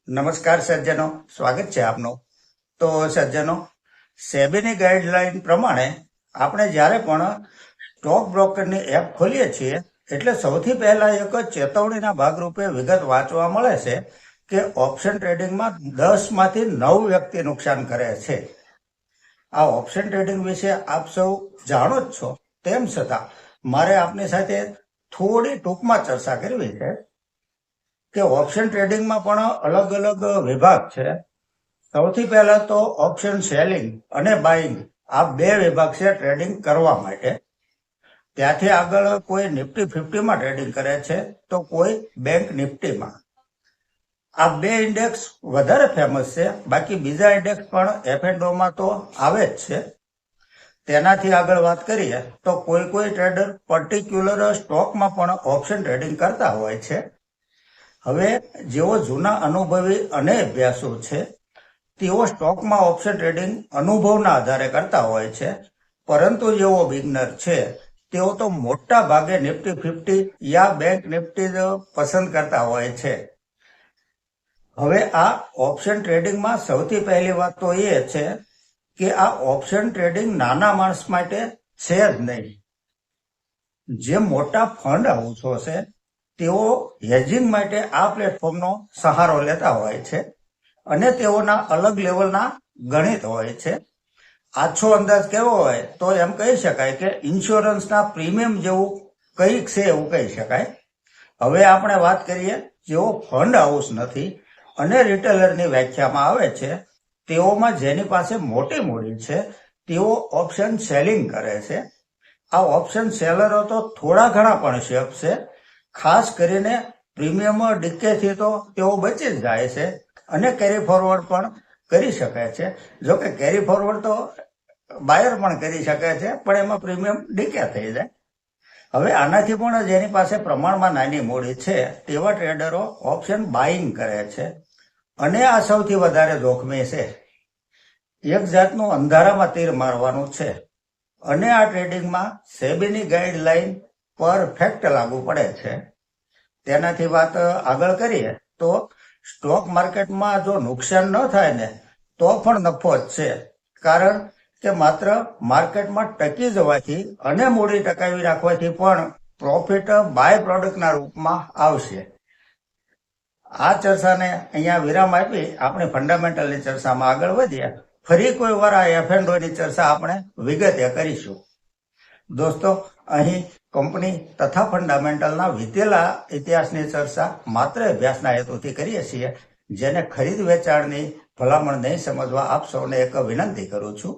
નમસ્કાર સજ્જનો, સ્વાગત છે આપનું. તો સજ્જનો, સેબીની ગાઈડલાઈન પ્રમાણે આપણે જ્યારે પણ સ્ટોક બ્રોકરની એપ ખોલીએ છીએ એટલે સૌથી પહેલા એક ચેતવણીના ભાગરૂપે વિગત વાંચવા મળે છે કે ઓપ્શન ટ્રેડિંગમાં 10માંથી 9 વ્યક્તિ નુકસાન કરે છે. આ ઓપ્શન ટ્રેડિંગ વિશે આપ સૌ જાણો જ છો, તેમ છતાં મારે આપની સાથે થોડી ટૂંકમાં ચર્ચા કરવી છે કે ઓપ્શન ટ્રેડિંગમાં પણ અલગ અલગ વિભાગ છે. સૌથી પહેલા તો ઓપ્શન સેલિંગ અને બાઇંગ, આ બે વિભાગ છે ટ્રેડિંગ કરવા માટે. ત્યાંથી આગળ કોઈ નિફ્ટી 50માં ટ્રેડિંગ કરે છે તો કોઈ બેંક નિફ્ટીમાં. આ બે ઇન્ડેક્સ વધારે ફેમસ છે, બાકી બીજા ઇન્ડેક્સ પણ F&Oમાં તો આવે જ છે. તેનાથી આગળ વાત કરીએ તો કોઈ ટ્રેડર પર્ટિક્યુલર સ્ટોકમાં પણ ઓપ્શન ટ્રેડિંગ કરતા હોય છે. હવે જેઓ જૂના અનુભવી અને અભ્યાસુ છે તેઓ સ્ટોકમાં ઓપ્શન ટ્રેડિંગ અનુભવના આધારે કરતા હોય છે, પરંતુ જેઓ બિગનર છે તેઓ તો મોટા ભાગે નિફ્ટી 50 યા બેંક નિફ્ટી પસંદ કરતા હોય છે. હવે આ ઓપ્શન ટ્રેડિંગમાં સૌથી પહેલી વાત તો એ છે કે આ ઓપ્શન ટ્રેડિંગ નાના માણસ માટે છે જ નહીં. જે મોટા ફંડ હાઉસો છે તેઓ હેજિંગ માટે આ પ્લેટફોર્મનો સહારો લેતા હોય છે અને તેઓના અલગ લેવલના ગણિત હોય છે. આછો અંદાજ કેવો હોય તો એમ કહી શકાય કે ઇન્સ્યોરન્સના પ્રીમિયમ જેવું કંઈક છે એવું કહી શકાય. હવે આપણે વાત કરીએ જેઓ ફંડ હાઉસ નથી અને રિટેલરની વ્યાખ્યામાં આવે છે, તેઓમાં જેની પાસે મોટી મૂડી છે તેઓ ઓપ્શન સેલિંગ કરે છે. આ ઓપ્શન સેલરો તો થોડા ઘણા પણ સેફ છે. ખાસ કરીને પ્રીમિયમ ડીકેથી તો તેઓ બચી જ જાય છે અને કેરી ફોરવર્ડ પણ કરી શકે છે. જોકે કેરી ફોરવર્ડ તો બાયર પણ કરી શકે છે, પણ એમાં પ્રીમિયમ ડીકે થઈ જાય. હવે આનાથી પણ જેની પાસે પ્રમાણમાં નાની મૂડી છે તેવા ટ્રેડરો ઓપ્શન બાઇંગ કરે છે અને આ સૌથી વધારે જોખમી છે. એક જાતનું અંધારામાં તીર મારવાનું છે અને આ ટ્રેડિંગમાં સેબીની ગાઈડલાઈન પરફેક્ટ લાગુ પડે છે. તેનાથી વાત આગળ કરીએ તો સ્ટોક માર્કેટમાં જો નુકસાન ન થાય ને તો પણ નફો જ છે, કારણ કે માત્ર માર્કેટમાં ટકી જવાથી અને મૂડી ટકાવી રાખવાથી પણ પ્રોફિટ બાય પ્રોડક્ટના રૂપમાં આવશે. આ ચર્ચાને અહીંયા વિરામ આપી આપણે ફંડામેન્ટલની ચર્ચામાં આગળ વધીએ. ફરી કોઈ વાર આ F&Oની ચર્ચા આપણે વિગતે કરીશું. દોસ્તો, અહીં કંપની તથા ફંડામેન્ટલના વીતેલા ઇતિહાસની ચર્ચા માત્ર અભ્યાસના હેતુથી કરીએ છીએ, જેને ખરીદ વેચાણની ભલામણ નહીં સમજવા આપ સૌને એક વિનંતી કરું છું.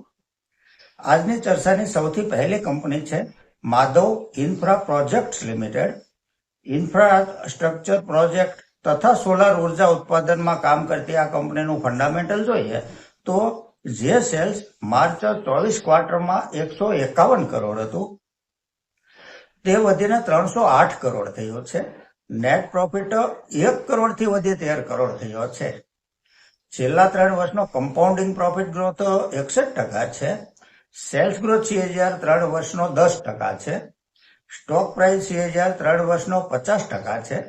આજની ચર્ચાની સૌથી પહેલી કંપની છે Madhav infra projects limited. Infrastructure project તથા સોલાર ઉર્જા ઉત્પાદનમાં કામ કરતી આ કંપનીનું ફંડામેન્ટલ જોઈએ તો જે સેલ્સ માર્ચ 24 ક્વાર્ટરમાં 151 કરોડ હતું તે વધીને 308 કરોડ થયો છે. નેટ પ્રોફિટ 1 કરોડથી વધી 13 કરોડ થયો છે. છેલ્લા 3 વર્ષનો કમ્પાઉન્ડિંગ પ્રોફિટ ગ્રોથ 61% છે. સેલ્સ ગ્રોથ CAGR 3 વર્ષનો 10% છે. સ્ટોક પ્રાઇસ CAGR 3 વર્ષનો 50% છે.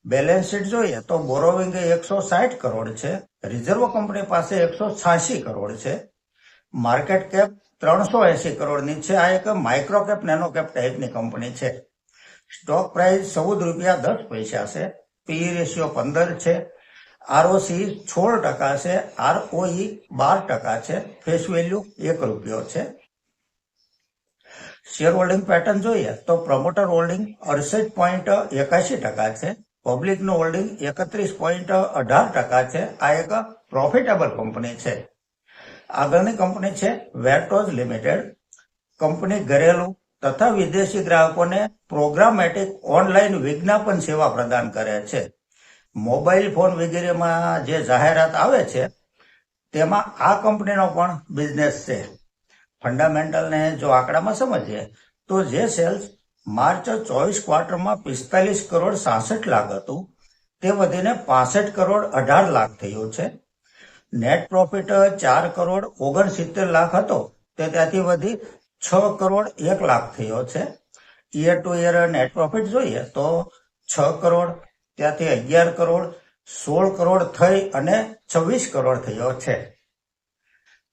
બેલેન્સ શીટ જોઈએ તો બોરોવિંગ 160 કરોડ છે. રિઝર્વ કંપની પાસે 186 કરોડ છે. માર્કેટ કેપ 380 કરોડની છે. આ એક માઇક્રો કેપ નેનો કેપ ટાઈપની કંપની છે. સ્ટોક પ્રાઇસ ₹14.10 છે. પીઈ રેશિયો 15 છે. ROC 16% છે. ROE 12% છે. ફેસ વેલ્યુ ₹1 છે. શેર હોલ્ડિંગ પેટર્ન જોઈએ તો પ્રમોટર હોલ્ડિંગ 68.81% છે. પબ્લિકનું હોલ્ડિંગ 31.18% છે. આ એક પ્રોફિટેબલ કંપની છે. આગળની કંપની છે વેટોઝ લિમિટેડ. કંપની ઘરેલું તથા વિદેશી ગ્રાહકોને પ્રોગ્રામેટિક ઓનલાઈન વિજ્ઞાપન સેવા પ્રદાન કરે છે. મોબાઈલ ફોન વગેરેમાં જે જાહેરાત આવે છે તેમાં આ કંપનીનો પણ બિઝનેસ છે. ફંડામેન્ટલને જો આંકડામાં સમજીએ તો જે સેલ્સ માર્ચ 24 ક્વાર્ટરમાં 45 કરોડ 66 લાખ હતું તે વધીને 65 કરોડ 18 લાખ થયું છે. નેટ પ્રોફિટ 4 કરોડ 69 લાખ હતો તે ત્યાંથી વધી 6 કરોડ 1 લાખ થયો છે. Year to year net profit જોઈએ તો 6 કરોડ ત્યાંથી 11 કરોડ 16 કરોડ થઈ અને 26 કરોડ થયો છે.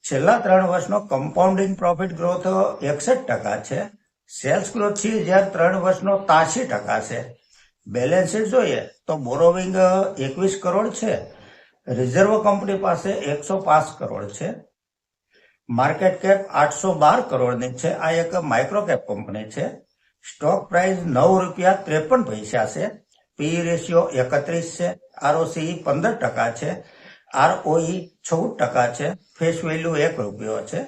છેલ્લા 3 વર્ષનો કમ્પાઉન્ડિંગ પ્રોફિટ ગ્રોથ 61% છે. સેલ્સ ગ્રોથ છે જ્યારે 3 વર્ષનો 83% છે. બેલેન્સ શીટ જોઈએ તો બોરોવિંગ 21 કરોડ છે. રિઝર્વ કંપની પાસે 105 કરોડ છે. માર્કેટ કેપ 812 કરોડની છે. આ એક માઇક્રો કેપ કંપની છે. સ્ટોક પ્રાઇસ ₹9.53 છે. પી રેશિયો 31 છે. આરઓસી 15% છે. આરઓઈ 14% છે. ફેસ વેલ્યુ ₹1 છે.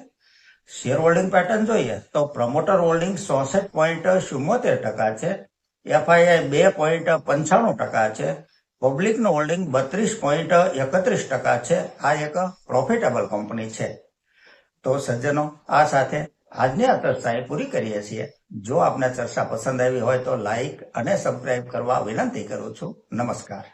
શેર હોલ્ડિંગ પેટર્ન જોઈએ તો પ્રમોટર હોલ્ડિંગ 66.74% છે. એફઆઈઆઈ 2.95% છે. પબ્લિકનું હોલ્ડિંગ 32.31% છે. આ એક પ્રોફિટેબલ કંપની છે. તો સજ્જનો, આ સાથે આજની આ ચર્ચા પૂરી કરીએ છીએ. જો આપને ચર્ચા પસંદ આવી હોય તો લાઈક અને સબસ્ક્રાઇબ કરવા વિનંતી કરું છું. નમસ્કાર.